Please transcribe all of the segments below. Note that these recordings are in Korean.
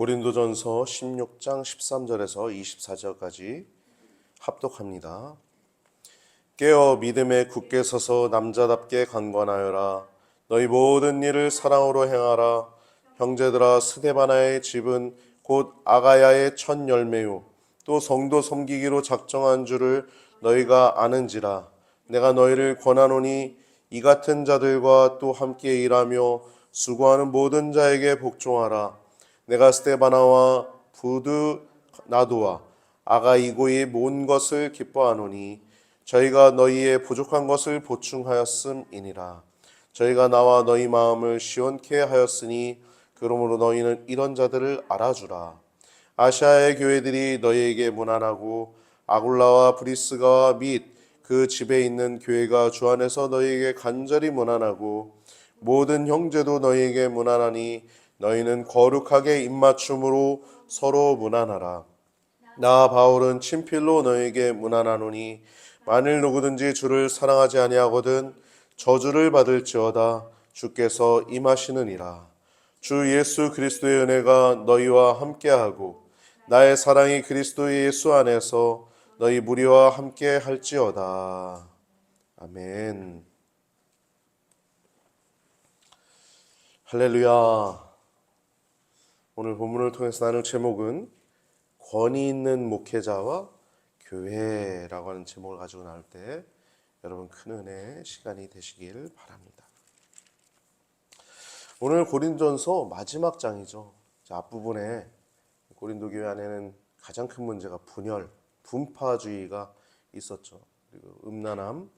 고린도전서 16장 13절에서 24절까지 합독합니다. 깨어 믿음에 굳게 서서 남자답게 강건하여라. 너희 모든 일을 사랑으로 행하라. 형제들아, 스데바나의 집은 곧 아가야의 첫 열매요 또 성도 섬기기로 작정한 줄을 너희가 아는지라. 내가 너희를 권하노니 이 같은 자들과 또 함께 일하며 수고하는 모든 자에게 복종하라. 내가 스데바나와 부드나도와 아가이고의 모든 것을 기뻐하노니 저희가 너희의 부족한 것을 보충하였음이니라. 저희가 나와 너희 마음을 시원케 하였으니 그러므로 너희는 이런 자들을 알아주라. 아시아의 교회들이 너희에게 문안하고 아굴라와 브리스가와 및 그 집에 있는 교회가 주 안에서 너희에게 간절히 문안하고 모든 형제도 너희에게 문안하니 너희는 거룩하게 입맞춤으로 서로 문안하라. 나 바울은 친필로 너희에게 문안하노니 만일 누구든지 주를 사랑하지 아니하거든 저주를 받을지어다. 주께서 임하시느니라. 주 예수 그리스도의 은혜가 너희와 함께하고 나의 사랑이 그리스도 예수 안에서 너희 무리와 함께 할지어다. 아멘. 할렐루야. 오늘 본문을 통해서 나눌 제목은 권위 있는 목회자와 교회라고 하는 제목을 가지고 나올 때 여러분 큰 은혜의 시간이 되시길 바랍니다. 오늘 고린도전서 마지막 장이죠. 앞부분에 고린도 교회 안에는 가장 큰 문제가 분열, 분파주의가 있었죠. 그리고 음란함,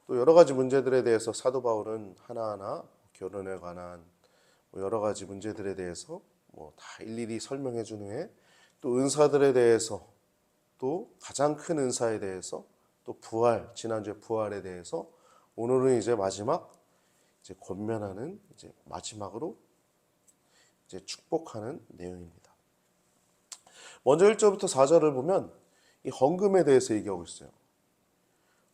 또 여러 가지 문제들에 대해서 사도 바울은 하나하나 결혼에 관한 여러 가지 문제들에 대해서 다 일일이 설명해 준 후에 또 은사들에 대해서 또 가장 큰 은사에 대해서 또 부활, 지난주에 부활에 대해서 오늘은 이제 마지막 권면하는 마지막으로 축복하는 내용입니다. 먼저 1절부터 4절을 보면 이 헌금에 대해서 얘기하고 있어요.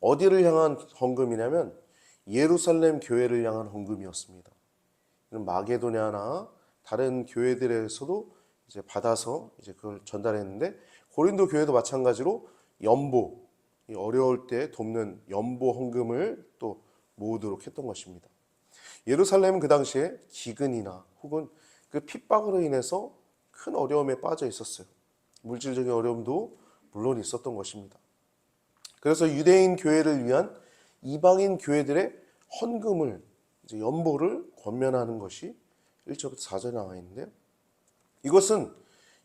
어디를 향한 헌금이냐면 예루살렘 교회를 향한 헌금이었습니다. 마게도냐나 다른 교회들에서도 받아서 그걸 전달했는데 고린도 교회도 마찬가지로 연보, 어려울 때 돕는 연보 헌금을 또 모으도록 했던 것입니다. 예루살렘은 그 당시에 기근이나 혹은 그 핍박으로 인해서 큰 어려움에 빠져 있었어요. 물질적인 어려움도 물론 있었던 것입니다. 그래서 유대인 교회를 위한 이방인 교회들의 헌금을 연보를 권면하는 것이 1절부터 4절에 나와 있는데요. 이것은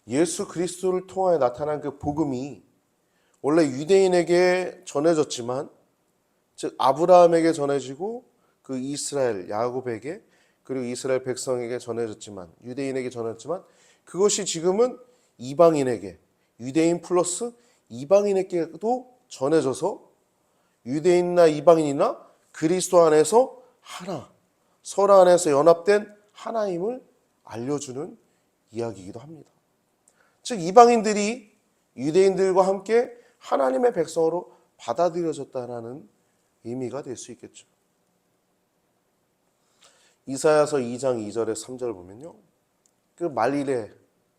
예수 그리스도를 통하여 나타난 그 복음이 원래 유대인에게 전해졌지만, 즉 아브라함에게 전해지고 그 이스라엘 야곱에게 그리고 이스라엘 백성에게 전해졌지만, 유대인에게 전해졌지만 그것이 지금은 이방인에게, 유대인 플러스 이방인에게도 전해져서 유대인이나 이방인이나 그리스도 안에서 하나, 서로 안에서 연합된 하나임을 알려주는 이야기이기도 합니다. 즉 이방인들이 유대인들과 함께 하나님의 백성으로 받아들여졌다는 의미가 될 수 있겠죠. 이사야서 2장 2절에 3절을 보면요, 그 말일에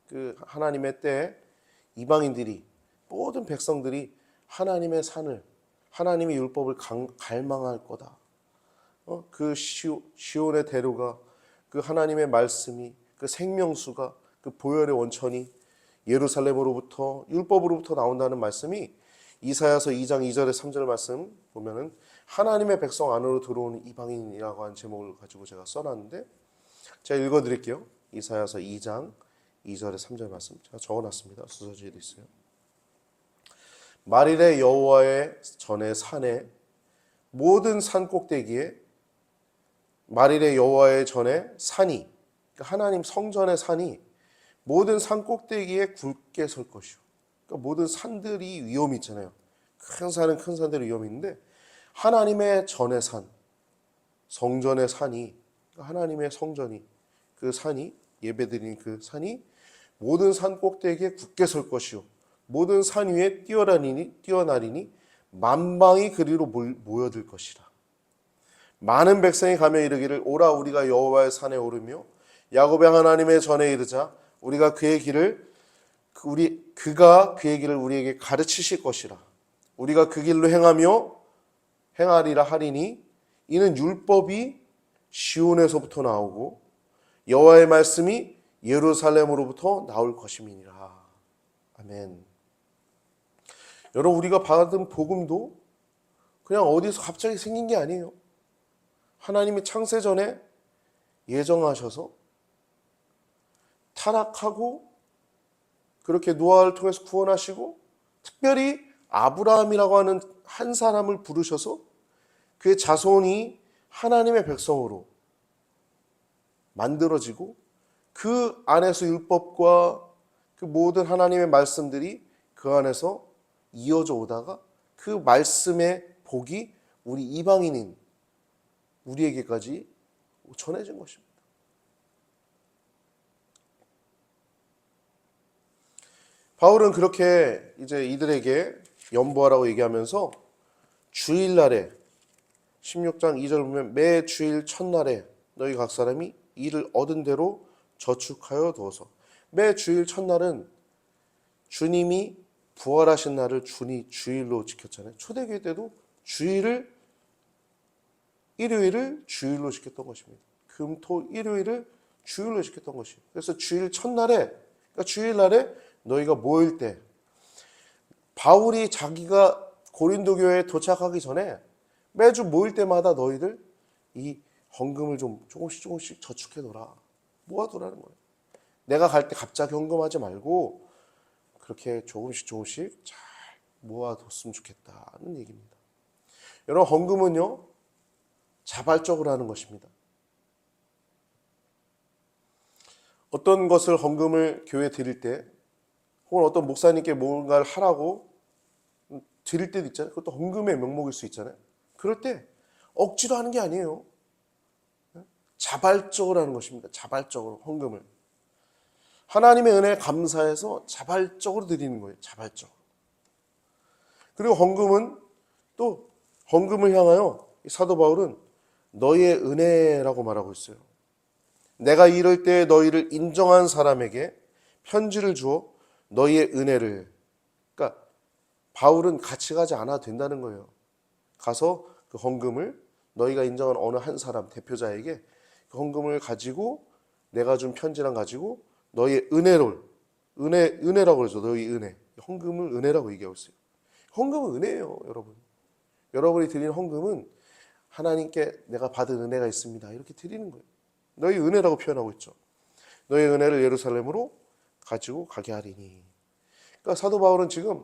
그 하나님의 때에 이방인들이, 모든 백성들이 하나님의 산을, 하나님의 율법을 갈망할 거다. 그 시온의 대로가, 그 하나님의 말씀이, 그 생명수가, 그 보혈의 원천이 예루살렘으로부터, 율법으로부터 나온다는 말씀이 이사야서 2장 2절에 3절 말씀 보면은 하나님의 백성 안으로 들어오는 이방인이라고 하는 제목을 가지고 제가 써놨는데, 제가 읽어드릴게요. 이사야서 2장 2절에 3절 말씀 제가 적어놨습니다. 수서지에도 있어요. 말일에 여호와의 전에 산에 모든 산 꼭대기에, 말일에 여호와의 전에 산이, 그러니까 하나님 성전의 산이 모든 산 꼭대기에 굳게 설 것이요. 그러니까 모든 산들이 위험이 있잖아요. 큰 산은 큰 산들이 위험이 있는데 하나님의 전의 산, 성전의 산이, 하나님의 성전이, 그 산이, 예배드리는 그 산이 모든 산 꼭대기에 굳게 설 것이요 모든 산 위에 뛰어나리니 만방이 그리로 모여들 것이라. 많은 백성이 가며 이르기를 오라 우리가 여호와의 산에 오르며 야곱의 하나님의 전에 이르자. 우리가 그의 길을 그가 그의 길을 우리에게 가르치실 것이라. 우리가 그 길로 행하리라 하리니 이는 율법이 시온에서부터 나오고 여호와의 말씀이 예루살렘으로부터 나올 것임이니라. 아멘. 여러분, 우리가 받은 복음도 그냥 어디서 갑자기 생긴 게 아니에요. 하나님이 창세전에 예정하셔서 타락하고 그렇게 노아를 통해서 구원하시고 특별히 아브라함이라고 하는 한 사람을 부르셔서 그의 자손이 하나님의 백성으로 만들어지고 그 안에서 율법과 그 모든 하나님의 말씀들이 그 안에서 이어져 오다가 그 말씀의 복이 우리 이방인인 우리에게까지 전해진 것입니다. 바울은 그렇게 이제 이들에게 연보하라고 얘기하면서 주일날에 16장 2절 보면 매 주일 첫날에 너희 각 사람이 이를 얻은 대로 저축하여 두어서. 매 주일 첫날은 주님이 부활하신 날을 주일로 지켰잖아요. 초대교회 때도 일요일을 주일로 지켰던 것입니다. 금, 토, 일요일을 주일로 지켰던 것이에요. 그래서 주일 첫날에, 그러니까 주일날에 너희가 모일 때, 바울이 자기가 고린도 교회에 도착하기 전에 매주 모일 때마다 너희들 이 헌금을 좀 조금씩 저축해둬라. 모아두라는 거예요. 내가 갈 때 갑자기 헌금하지 말고 그렇게 조금씩 잘 모아뒀으면 좋겠다는 얘기입니다. 여러분, 헌금은요, 자발적으로 하는 것입니다. 어떤 것을 헌금을 교회에 드릴 때 혹은 어떤 목사님께 뭔가를 하라고 드릴 때도 있잖아요. 그것도 헌금의 명목일 수 있잖아요. 그럴 때 억지로 하는 게 아니에요. 자발적으로 하는 것입니다. 자발적으로 헌금을. 하나님의 은혜에 감사해서 자발적으로 드리는 거예요. 자발적으로. 그리고 헌금을 향하여 사도 바울은 너희의 은혜라고 말하고 있어요. 내가 이럴 때 너희를 인정한 사람에게 편지를 주어 너희의 은혜를, 그러니까 바울은 같이 가지 않아도 된다는 거예요. 가서 그 헌금을 너희가 인정한 어느 한 사람 대표자에게 그 헌금을 가지고 내가 준 편지랑 가지고 너희의 은혜라고 그러죠. 너희 은혜. 헌금을 은혜라고 얘기하고 있어요. 헌금은 은혜예요, 여러분. 여러분이 드리는 헌금은 하나님께 내가 받은 은혜가 있습니다. 이렇게 드리는 거예요. 너희 은혜라고 표현하고 있죠. 너희 은혜를 예루살렘으로 가지고 가게 하리니. 그러니까 사도 바울은 지금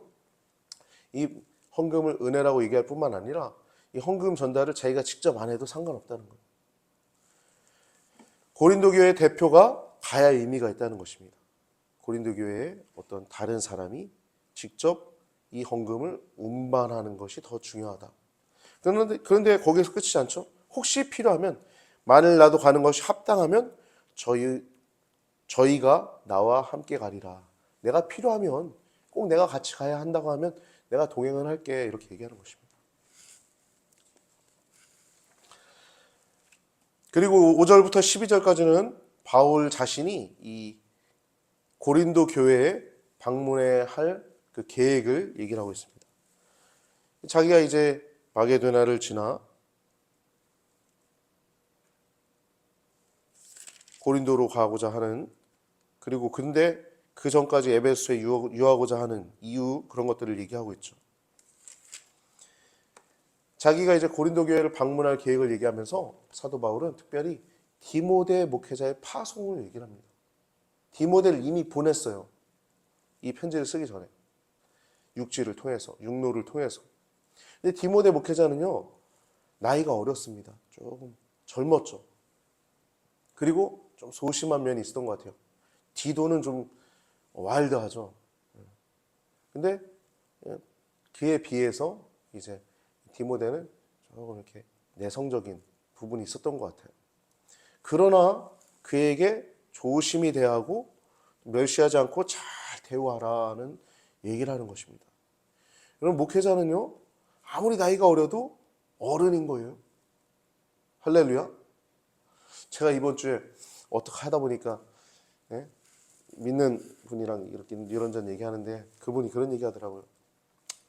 이 헌금을 은혜라고 얘기할 뿐만 아니라 이 헌금 전달을 자기가 직접 안 해도 상관없다는 거예요. 고린도 교회의 대표가 가야 의미가 있다는 것입니다. 고린도 교회의 어떤 다른 사람이 직접 이 헌금을 운반하는 것이 더 중요하다. 그런데 거기서 끝이지 않죠. 혹시 필요하면, 만일 나도 가는 것이 합당하면 저희가 나와 함께 가리라. 내가 필요하면, 꼭 내가 같이 가야 한다고 하면 내가 동행을 할게. 이렇게 얘기하는 것입니다. 그리고 5절부터 12절까지는 바울 자신이 이 고린도 교회에 방문해야 할 그 계획을 얘기를 하고 있습니다. 자기가 이제 마게도나를 지나 고린도로 가고자 하는, 그리고 근데 그 전까지 에베소에 유하고자 하는 이유, 그런 것들을 얘기하고 있죠. 자기가 이제 고린도 교회를 방문할 계획을 얘기하면서 사도 바울은 특별히 디모데 목회자의 파송을 얘기를 합니다. 디모데를 이미 보냈어요. 이 편지를 쓰기 전에. 육로를 통해서. 근데 디모데 목회자는요, 나이가 어렸습니다. 조금 젊었죠. 그리고 좀 소심한 면이 있었던 것 같아요. 디도는 좀 와일드하죠. 근데 그에 비해서 이제 디모데는 조금 이렇게 내성적인 부분이 있었던 것 같아요. 그러나 그에게 조심히 대하고 멸시하지 않고 잘 대우하라는 얘기를 하는 것입니다. 여러분, 목회자는요, 아무리 나이가 어려도 어른인 거예요. 할렐루야. 제가 이번 주에 어떻게 하다 보니까 믿는 분이랑 이렇게 이런저런 얘기하는데 그분이 그런 얘기 하더라고요.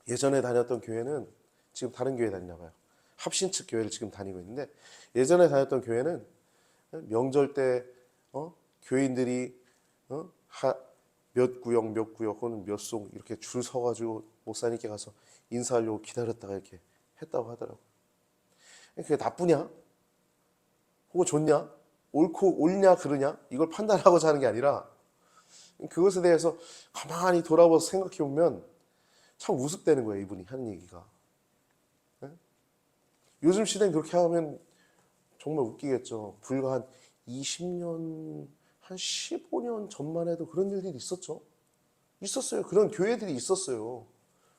예전에 다녔던 교회는 지금 다른 교회 다니나 봐요. 합신 측 교회를 지금 다니고 있는데 예전에 다녔던 교회는 명절 때 교인들이 몇 구역 혹은 몇 송 이렇게 줄 서가지고 목사님께 가서 인사하려고 기다렸다가 이렇게 했다고 하더라고요. 그게 나쁘냐? 혹은 좋냐? 옳냐 그르냐? 이걸 판단하고자 하는 게 아니라 그것에 대해서 가만히 돌아보서 생각해 보면 참 우습다는 거예요. 이분이 하는 얘기가. 요즘 시대는 그렇게 하면 정말 웃기겠죠. 불과 한 20년, 한 15년 전만 해도 그런 일들이 있었죠. 있었어요. 그런 교회들이 있었어요.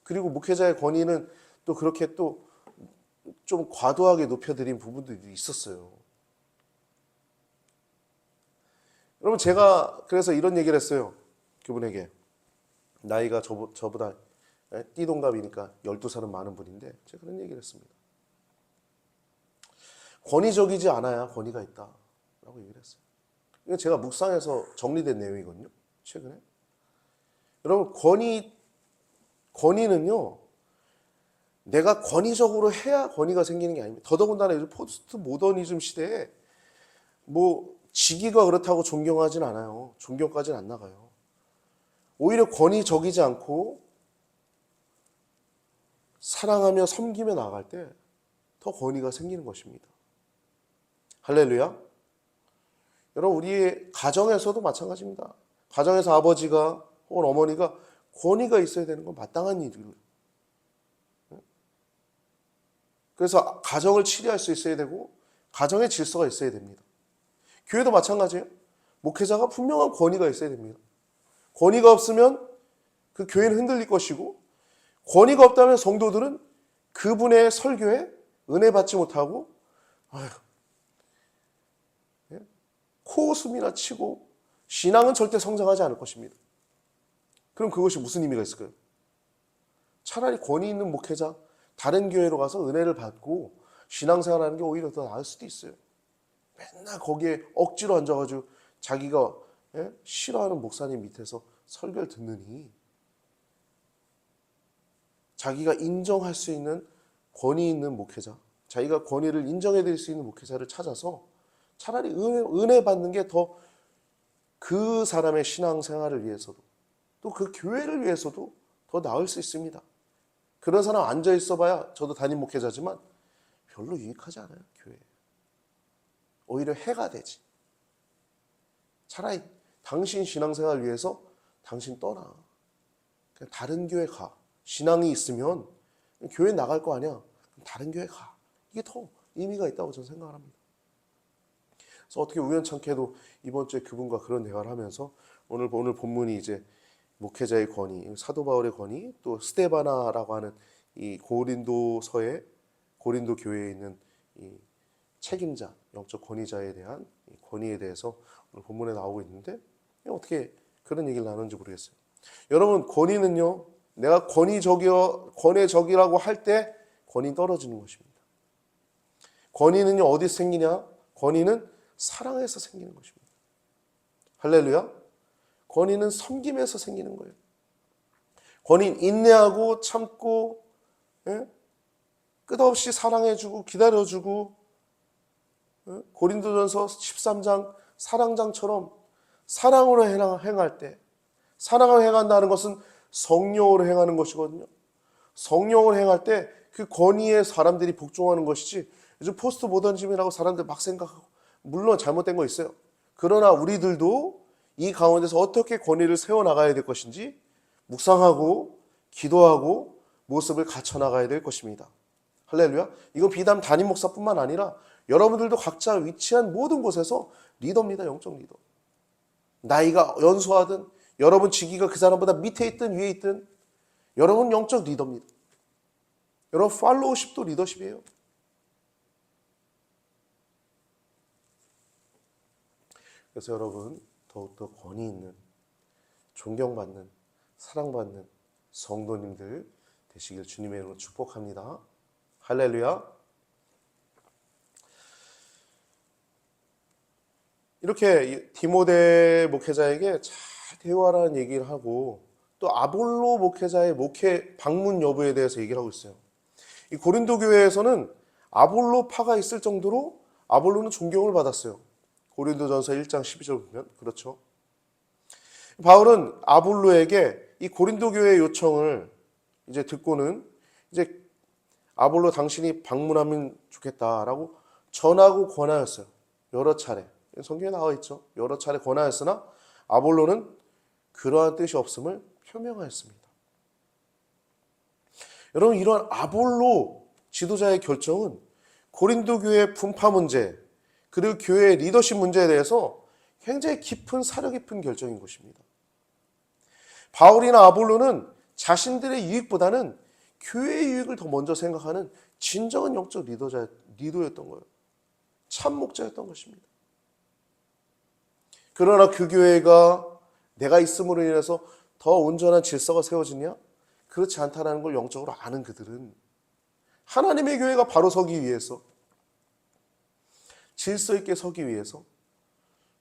그리고 목회자의 권위는 또 그렇게 또 좀 과도하게 높여드린 부분들이 있었어요. 여러분 제가 그래서 이런 얘기를 했어요. 그분에게. 나이가 저보다 띠동갑이니까 12살은 많은 분인데 제가 그런 얘기를 했습니다. 권위적이지 않아야 권위가 있다 라고 얘기를 했어요. 이건 제가 묵상해서 정리된 내용이거든요. 최근에. 여러분 권위는요. 내가 권위적으로 해야 권위가 생기는 게 아닙니다. 더더군다나 요즘 포스트 모더니즘 시대에 뭐 직위가 그렇다고 존경하진 않아요. 존경까지는 안 나가요. 오히려 권위적이지 않고 사랑하며 섬기며 나아갈 때 더 권위가 생기는 것입니다. 할렐루야. 여러분 우리의 가정에서도 마찬가지입니다. 가정에서 아버지가 혹은 어머니가 권위가 있어야 되는 건 마땅한 일이에요. 그래서 가정을 치리할 수 있어야 되고 가정의 질서가 있어야 됩니다. 교회도 마찬가지예요. 목회자가 분명한 권위가 있어야 됩니다. 권위가 없으면 그 교회는 흔들릴 것이고 권위가 없다면 성도들은 그분의 설교에 은혜 받지 못하고 코웃음이나 치고 신앙은 절대 성장하지 않을 것입니다. 그럼 그것이 무슨 의미가 있을까요? 차라리 권위 있는 목회자 다른 교회로 가서 은혜를 받고 신앙생활하는 게 오히려 더 나을 수도 있어요. 맨날 거기에 억지로 앉아가지고 자기가 싫어하는 목사님 밑에서 설교를 듣느니 자기가 인정할 수 있는 권위 있는 목회자, 자기가 권위를 인정해드릴 수 있는 목회자를 찾아서 차라리 은혜 받는 게 더 그 사람의 신앙생활을 위해서도 또 그 교회를 위해서도 더 나을 수 있습니다. 그런 사람 앉아 있어봐야 저도 담임 목회자지만 별로 유익하지 않아요. 교회에. 오히려 해가 되지. 차라리 당신 신앙생활을 위해서 당신 떠나. 그냥 다른 교회 가. 신앙이 있으면 교회 나갈 거 아니야. 다른 교회 가. 이게 더 의미가 있다고 저는 생각을 합니다. 그래서 어떻게 우연찮게도 이번 주에 그분과 그런 대화를 하면서 오늘 본문이 이제 목회자의 권위, 사도 바울의 권위, 또 스데바나라고 하는 이 고린도서의 고린도 교회에 있는 이 책임자, 영적 권위자에 대한 권위에 대해서 오늘 본문에 나오고 있는데 어떻게 그런 얘기를 나누는지 모르겠어요. 여러분 권위는요, 내가 권위적이라고 할 때 권위 떨어지는 것입니다. 권위는요 어디서 생기냐? 권위는 사랑에서 생기는 것입니다. 할렐루야. 권위는 섬김에서 생기는 거예요. 권위는 인내하고 참고 끝없이 사랑해주고 기다려주고 고린도전서 13장 사랑장처럼 사랑으로 행할 때 사랑으로 행한다는 것은 성령으로 행하는 것이거든요. 성령으로 행할 때 그 권위에 사람들이 복종하는 것이지 요즘 포스트 모더니즘이라고 사람들 막 생각하고 물론 잘못된 거 있어요. 그러나 우리들도 이 가운데서 어떻게 권위를 세워나가야 될 것인지 묵상하고 기도하고 모습을 갖춰나가야 될 것입니다. 할렐루야. 이건 비단 담임 목사뿐만 아니라 여러분들도 각자 위치한 모든 곳에서 리더입니다. 영적 리더. 나이가 연소하든 여러분 직위가 그 사람보다 밑에 있든 위에 있든 여러분 영적 리더입니다. 여러분 팔로우십도 리더십이에요. 그래서 여러분 더욱더 권위 있는 존경받는 사랑받는 성도님들 되시길 주님의 이름으로 축복합니다. 할렐루야. 이렇게 디모데 목회자에게 잘 대화라는 얘기를 하고 또 아볼로 목회자의 목회 방문 여부에 대해서 얘기를 하고 있어요. 이 고린도 교회에서는 아볼로파가 있을 정도로 아볼로는 존경을 받았어요. 고린도전서 1장 12절 보면 그렇죠. 바울은 아볼로에게 이 고린도 교회의 요청을 이제 듣고는 이제 아볼로 당신이 방문하면 좋겠다라고 전하고 권하였어요. 여러 차례. 성경에 나와 있죠. 여러 차례 권하였으나 아볼로는 그러한 뜻이 없음을 표명하였습니다. 여러분, 이러한 아볼로 지도자의 결정은 고린도 교회의 분파 문제 그리고 교회의 리더십 문제에 대해서 굉장히 깊은 사려 깊은 결정인 것입니다. 바울이나 아볼로는 자신들의 유익보다는 교회의 유익을 더 먼저 생각하는 진정한 영적 리더였던 거예요. 참 목자였던 것입니다. 그러나 그 교회가 내가 있음으로 인해서 더 온전한 질서가 세워지냐? 그렇지 않다는 걸 영적으로 아는 그들은 하나님의 교회가 바로 서기 위해서 질서 있게 서기 위해서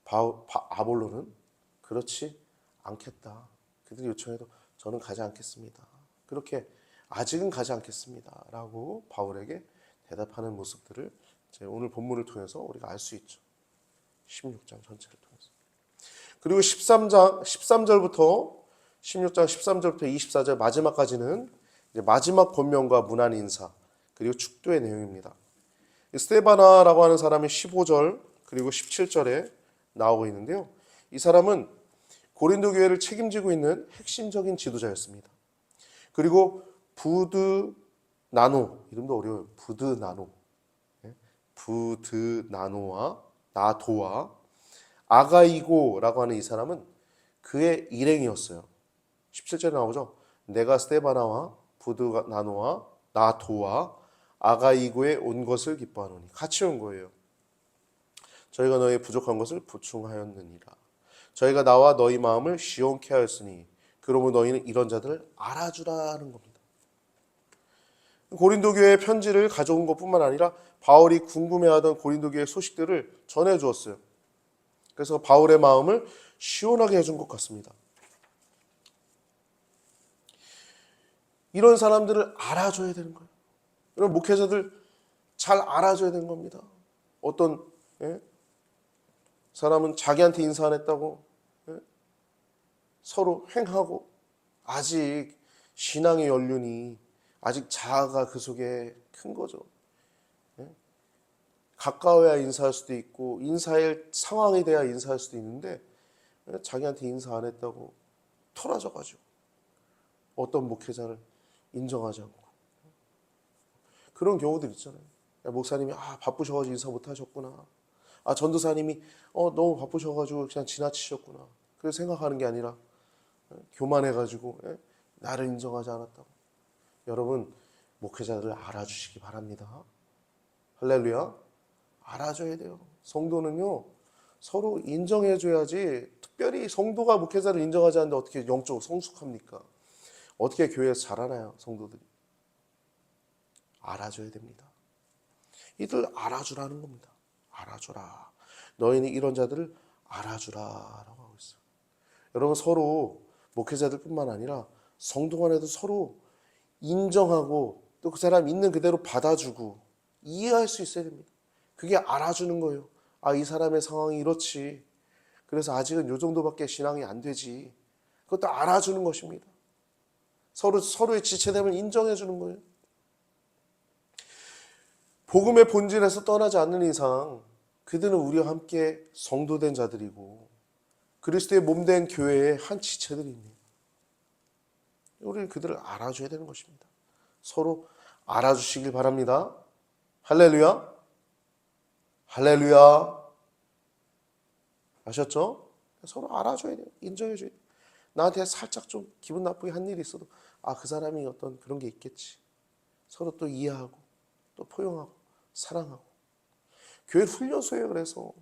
아볼로는 그렇지 않겠다. 그들이 요청해도 저는 가지 않겠습니다. 그렇게 아직은 가지 않겠습니다. 라고 바울에게 대답하는 모습들을 오늘 본문을 통해서 우리가 알 수 있죠. 16장 전체를 통해서. 그리고 13절부터 16장 13절부터 24절 마지막까지는 이제 마지막 권면과 문안 인사 그리고 축도의 내용입니다. 스데바나라고 하는 사람이 15절 그리고 17절에 나오고 있는데요. 이 사람은 고린도 교회를 책임지고 있는 핵심적인 지도자였습니다. 그리고 부드나노, 이름도 어려워요. 부드나노와 나도와 아가이고라고 하는 이 사람은 그의 일행이었어요. 17절에 나오죠. 내가 스데바나와 부드나노와 나도와 아가이고에 온 것을 기뻐하노니 같이 온 거예요. 저희가 너의 부족한 것을 보충하였느니라. 저희가 나와 너희 마음을 시원케 하였으니 그러므로 너희는 이런 자들을 알아주라는 겁니다. 고린도 교회의 편지를 가져온 것뿐만 아니라 바울이 궁금해하던 고린도 교회의 소식들을 전해주었어요. 그래서 바울의 마음을 시원하게 해준 것 같습니다. 이런 사람들을 알아줘야 되는 거예요. 이런 목회자들 잘 알아줘야 되는 겁니다. 어떤 사람은 자기한테 인사 안 했다고 서로 횡하고 아직 신앙의 연륜이 아직 자아가 그 속에 큰 거죠. 가까워야 인사할 수도 있고 인사할 상황이 돼야 인사할 수도 있는데 자기한테 인사 안 했다고 토라져가지고 어떤 목회자를 인정하지 않고 그런 경우들 있잖아요. 목사님이 바쁘셔가지고 인사 못 하셨구나. 전도사님이 너무 바쁘셔가지고 그냥 지나치셨구나. 그래서 생각하는 게 아니라 교만해가지고 나를 인정하지 않았다고. 여러분 목회자들을 알아주시기 바랍니다. 할렐루야. 알아줘야 돼요. 성도는요 서로 인정해줘야지. 특별히 성도가 목회자를 인정하지 않는데 어떻게 영적으로 성숙합니까? 어떻게 교회에서 자라나요? 성도들이. 알아줘야 됩니다. 이들 알아주라는 겁니다. 알아줘라. 너희는 이런 자들을 알아주라라고 하고 있어요. 여러분 서로 목회자들뿐만 아니라 성도 간에도 서로 인정하고 또 그 사람 있는 그대로 받아주고 이해할 수 있어야 됩니다. 그게 알아주는 거예요. 이 사람의 상황이 이렇지. 그래서 아직은 요 정도밖에 신앙이 안 되지. 그것도 알아주는 것입니다. 서로의 지체됨을 인정해 주는 거예요. 복음의 본질에서 떠나지 않는 이상 그들은 우리와 함께 성도된 자들이고 그리스도의 몸된 교회의 한 지체들입니다. 우리는 그들을 알아줘야 되는 것입니다. 서로 알아주시길 바랍니다. 할렐루야. 할렐루야. 아셨죠? 서로 알아줘야 돼요. 인정해줘야 돼요. 나한테 살짝 좀 기분 나쁘게 한 일이 있어도 그 사람이 어떤 그런 게 있겠지. 서로 또 이해하고 또 포용하고 사랑하고. 교회 훈련소예요. 그래서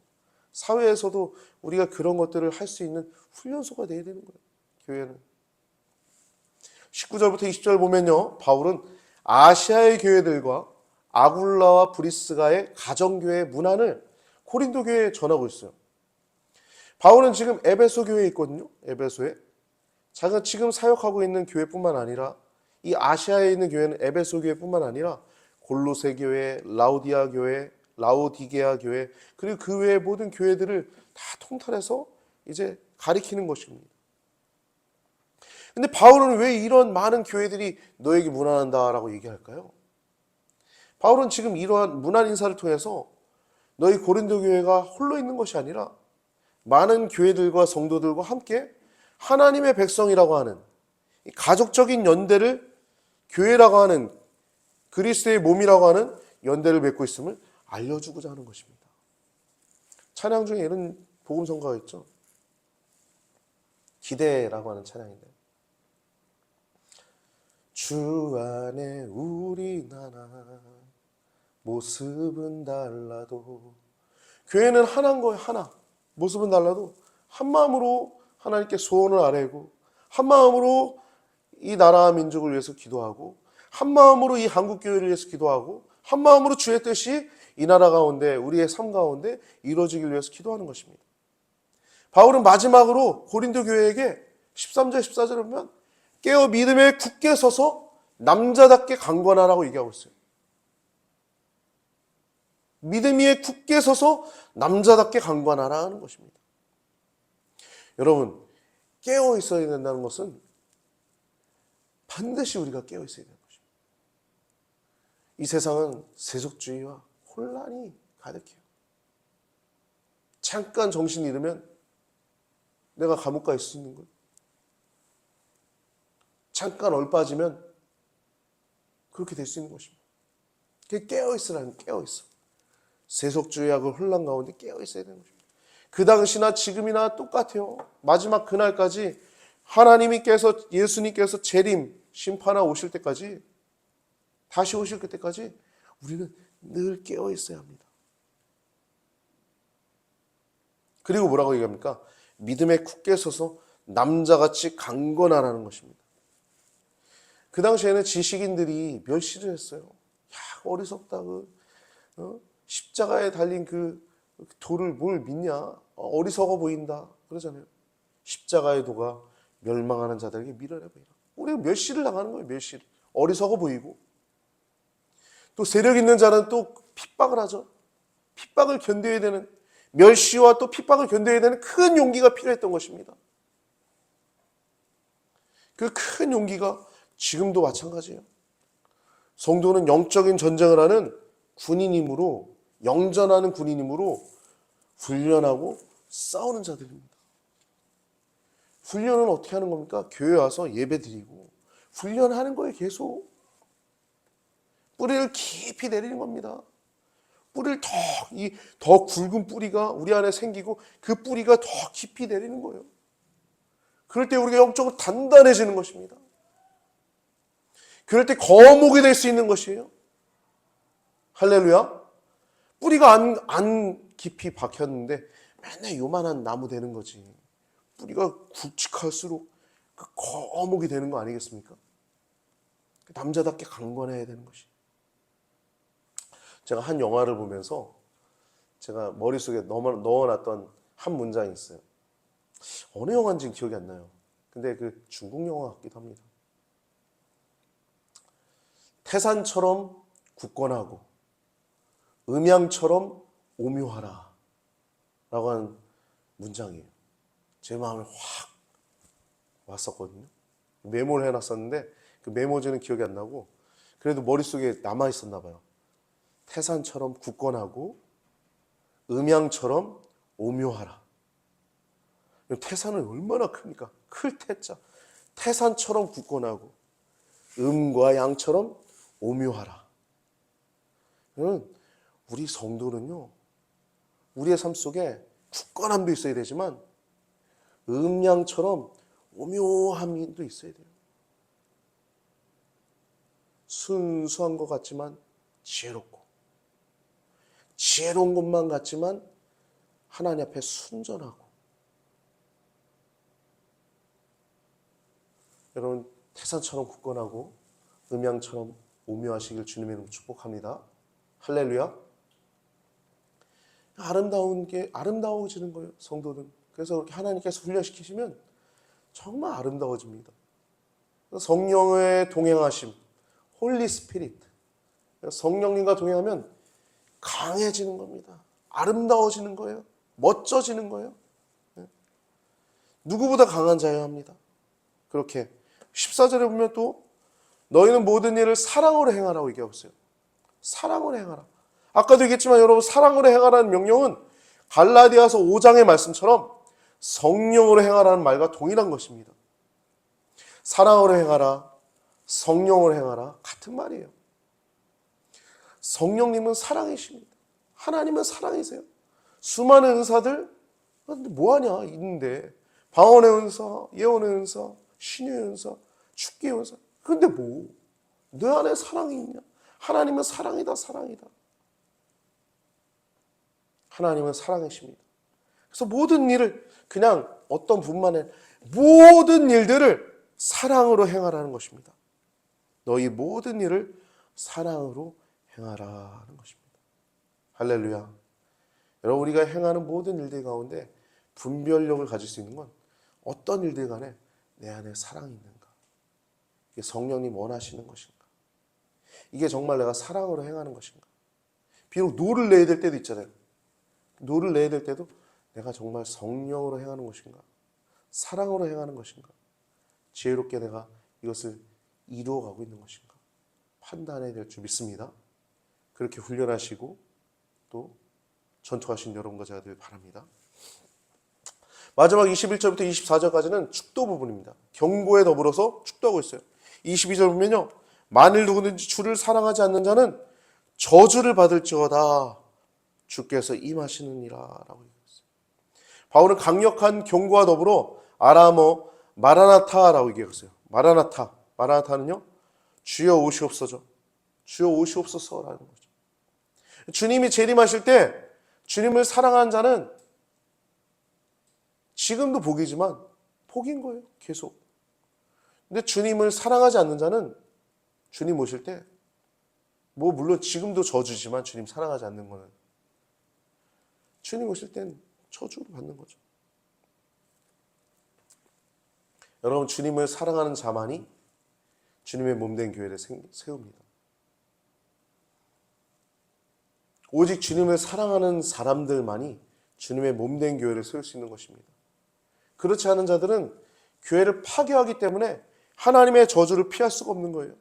사회에서도 우리가 그런 것들을 할 수 있는 훈련소가 돼야 되는 거예요. 교회는. 19절부터 20절 보면요. 바울은 아시아의 교회들과 아굴라와 브리스가의 가정교회의 문안을 고린도 교회에 전하고 있어요. 바울은 지금 에베소 교회에 있거든요. 에베소에. 자기가 지금 사역하고 있는 교회뿐만 아니라 이 아시아에 있는 교회는 에베소 교회뿐만 아니라 골로새 교회, 라우디아 교회, 라오디게아 교회, 그리고 그 외의 모든 교회들을 다 통틀어서 이제 가리키는 것입니다. 근데 바울은 왜 이런 많은 교회들이 너에게 문안한다라고 얘기할까요? 바울은 지금 이러한 문안 인사를 통해서 너희 고린도 교회가 홀로 있는 것이 아니라 많은 교회들과 성도들과 함께 하나님의 백성이라고 하는 가족적인 연대를, 교회라고 하는 그리스도의 몸이라고 하는 연대를 맺고 있음을 알려주고자 하는 것입니다. 찬양 중에 이런 복음성가가 있죠. 기대라고 하는 찬양인데, 주 안에 우리 나라 모습은 달라도, 교회는 하나인 거예요. 하나. 모습은 달라도 한 마음으로 하나님께 소원을 아뢰고, 한 마음으로 이 나라와 민족을 위해서 기도하고, 한 마음으로 이 한국교회를 위해서 기도하고, 한 마음으로 주의 뜻이 이 나라 가운데, 우리의 삶 가운데 이루어지길 위해서 기도하는 것입니다. 바울은 마지막으로 고린도 교회에게 13절 14절을 보면 깨어 믿음에 굳게 서서 남자답게 강건하라고 얘기하고 있어요. 믿음 위에 굳게 서서 남자답게 강건하라는 것입니다. 여러분, 깨어 있어야 된다는 것은 반드시 우리가 깨어 있어야 되는 것입니다. 이 세상은 세속주의와 혼란이 가득해요. 잠깐 정신 잃으면 내가 감옥 가 있을 수 있는 거예요. 잠깐 얼빠지면 그렇게 될 수 있는 것입니다. 깨어 있으라는, 깨어 있어. 세속주의와 그 혼란 가운데 깨어 있어야 되는 것입니다. 그 당시나 지금이나 똑같아요. 마지막 그날까지 하나님께서, 예수님께서 재림, 심판하러 오실 때까지, 다시 오실 그때까지 우리는 늘 깨어 있어야 합니다. 그리고 뭐라고 얘기합니까? 믿음에 굳게 서서 남자같이 강건하라는 것입니다. 그 당시에는 지식인들이 멸시를 했어요. 야, 어리석다. 십자가에 달린 그 돌을 뭘 믿냐? 어리석어 보인다. 그러잖아요. 십자가의 도가 멸망하는 자들에게 미련해 보이라. 우리가 멸시를 당하는 거예요. 멸시를. 어리석어 보이고. 또 세력 있는 자는 또 핍박을 하죠. 핍박을 견뎌야 되는, 멸시와 또 핍박을 견뎌야 되는 큰 용기가 필요했던 것입니다. 그 큰 용기가 지금도 마찬가지예요. 성도는 영적인 전쟁을 하는 군인이므로, 영전하는 군인이므로 훈련하고 싸우는 자들입니다. 훈련은 어떻게 하는 겁니까? 교회 와서 예배 드리고 훈련하는 거예요. 계속 뿌리를 깊이 내리는 겁니다. 뿌리를 더 굵은 뿌리가 우리 안에 생기고 그 뿌리가 더 깊이 내리는 거예요. 그럴 때 우리가 영적으로 단단해지는 것입니다. 그럴 때 거목이 될 수 있는 것이에요. 할렐루야. 뿌리가 안 깊이 박혔는데 맨날 요만한 나무 되는 거지. 뿌리가 굵직할수록 그 거목이 되는 거 아니겠습니까? 남자답게 강건해야 되는 것이. 제가 한 영화를 보면서 제가 머릿속에 넣어놨던 한 문장이 있어요. 어느 영화인지 기억이 안 나요. 근데 그 중국 영화 같기도 합니다. 태산처럼 굳건하고 음양처럼 오묘하라 라고 하는 문장이에요. 제 마음에 확 왔었거든요. 메모를 해놨었는데 그 메모지는 기억이 안 나고 그래도 머릿속에 남아있었나 봐요. 태산처럼 굳건하고 음양처럼 오묘하라. 태산은 얼마나 큽니까? 클 태자. 태산처럼 굳건하고 음과 양처럼 오묘하라. 우리 성도는요, 우리의 삶 속에 굳건함도 있어야 되지만 음양처럼 오묘함도 있어야 돼요. 순수한 것 같지만 지혜롭고, 지혜로운 것만 같지만 하나님 앞에 순전하고. 여러분, 태산처럼 굳건하고 음양처럼 오묘하시길 주님의 이름으로 축복합니다. 할렐루야. 아름다워지는 거예요, 성도는. 그래서 그렇게 하나님께서 훈련시키시면 정말 아름다워집니다. 성령의 동행하심, 홀리 스피릿. 성령님과 동행하면 강해지는 겁니다. 아름다워지는 거예요. 멋져지는 거예요. 누구보다 강한 자여야 합니다. 그렇게 14절에 보면 또 너희는 모든 일을 사랑으로 행하라고 얘기하고 있어요. 사랑으로 행하라. 아까도 얘기했지만 여러분, 사랑으로 행하라는 명령은 갈라디아서 5장의 말씀처럼 성령으로 행하라는 말과 동일한 것입니다. 사랑으로 행하라, 성령으로 행하라, 같은 말이에요. 성령님은 사랑이십니다. 하나님은 사랑이세요. 수많은 은사들, 근데 뭐하냐 있는데, 방언의 은사, 예언의 은사, 신의 은사, 축기의 은사, 근데 뭐? 내 안에 사랑이 있냐? 하나님은 사랑이다, 사랑이다. 하나님은 사랑이십니다. 그래서 모든 일을, 그냥 어떤 분만의 모든 일들을 사랑으로 행하라는 것입니다. 너희 모든 일을 사랑으로 행하라는 것입니다. 할렐루야. 여러분, 우리가 행하는 모든 일들 가운데 분별력을 가질 수 있는 건 어떤 일들 간에 내 안에 사랑이 있는가? 이게 성령님 원하시는 것인가? 이게 정말 내가 사랑으로 행하는 것인가? 비록 노를 내야 될 때도 있잖아요. 노를 내야 될 때도 내가 정말 성령으로 행하는 것인가? 사랑으로 행하는 것인가? 지혜롭게 내가 이것을 이루어가고 있는 것인가? 판단해야 될 줄 믿습니다. 그렇게 훈련하시고 또 전투하신 여러분과 제가 되길 바랍니다. 마지막 21절부터 24절까지는 축도 부분입니다. 경고에 더불어서 축도하고 있어요. 22절 보면요, 만일 누구든지 주를 사랑하지 않는 자는 저주를 받을지어다 주께서 임하시느니라 라고 얘기했어요. 바울은 강력한 경고와 더불어 아람어 마라나타라고 얘기했어요. 마라나타는요, 주여 오시옵소서, 주여 오시옵소서라는 거죠. 주님이 재림하실 때 주님을 사랑하는 자는 지금도 복이지만 복인 거예요. 계속. 근데 주님을 사랑하지 않는 자는 주님 오실 때, 뭐 물론 지금도 저주지만 주님 사랑하지 않는 거는 주님 오실 땐 저주를 받는 거죠. 여러분, 주님을 사랑하는 자만이 주님의 몸된 교회를 세웁니다. 오직 주님을 사랑하는 사람들만이 주님의 몸된 교회를 세울 수 있는 것입니다. 그렇지 않은 자들은 교회를 파괴하기 때문에 하나님의 저주를 피할 수가 없는 거예요.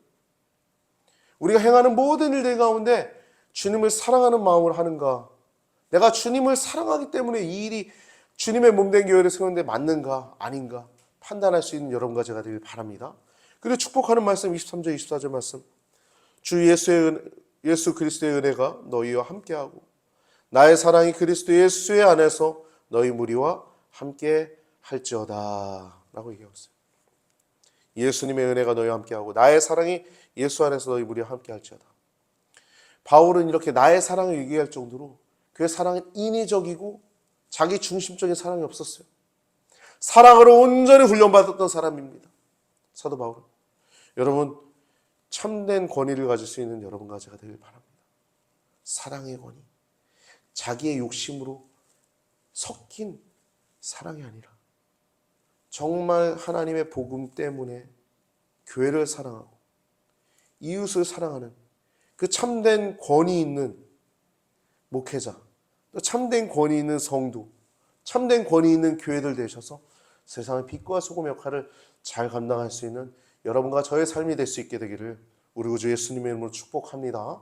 우리가 행하는 모든 일들 가운데 주님을 사랑하는 마음으로 하는가? 내가 주님을 사랑하기 때문에 이 일이 주님의 몸된 교회를 세우는데 맞는가 아닌가 판단할 수 있는 여러분과 제가 되길 바랍니다. 그리고 축복하는 말씀 23절 24절 말씀, 주 예수 그리스도의 은혜가 너희와 함께하고 나의 사랑이 그리스도 예수의 안에서 너희 무리와 함께 할지어다 라고 얘기하고 있어요. 예수님의 은혜가 너희와 함께하고 나의 사랑이 예수 안에서 너희 무리와 함께 할지어다. 바울은 이렇게 나의 사랑을 얘기할 정도로 그의 사랑은 인위적이고 자기 중심적인 사랑이 없었어요. 사랑으로 온전히 훈련받았던 사람입니다. 사도 바울은. 여러분, 참된 권위를 가질 수 있는 여러분과 제가 되길 바랍니다. 사랑의 권위. 자기의 욕심으로 섞인 사랑이 아니라 정말 하나님의 복음 때문에 교회를 사랑하고 이웃을 사랑하는 그 참된 권위 있는 목회자, 참된 권위 있는 성도, 참된 권위 있는 교회들 되셔서 세상의 빛과 소금 역할을 잘 감당할 수 있는 여러분과 저의 삶이 될 수 있게 되기를 우리 구주 예수님의 이름으로 축복합니다.